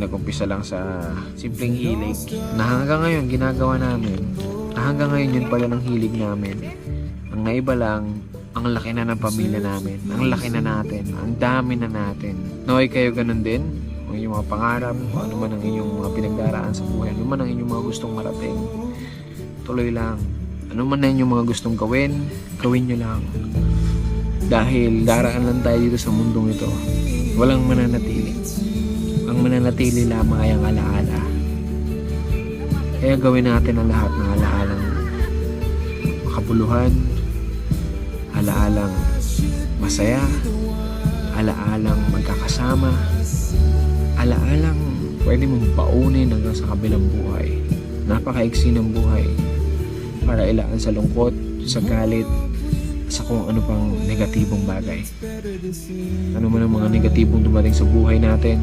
Nag-umpisa lang sa simpleng hilig na hanggang ngayon ginagawa namin. Hanggang ngayon yun pala ng hilig namin. Ang naiba lang, ang laki na ng pamilya namin. Ang laki na natin. Ang dami na natin. Naway kayo ganun din. Kung inyong mga pangarap, kung ano man ang inyong mga pinagdaraan sa buhay, ano man ang inyong mga gustong marating, tuloy lang. Ano man ang inyong mga gustong gawin, gawin nyo lang. Dahil daraan lang tayo dito sa mundong ito. Walang mananatili. Ang mananatili lamang ay ang alaala. Kaya gawin natin ang lahat ng alaalang makabuluhan, alaalang masaya, alaalang magkakasama, alaalang pwede mong baunin hanggang sa kabilang buhay. Napakaigsi ng buhay para ilaan sa lungkot, sa galit, sa kung ano pang negatibong bagay. Ano man ang mga negatibong dumating sa buhay natin,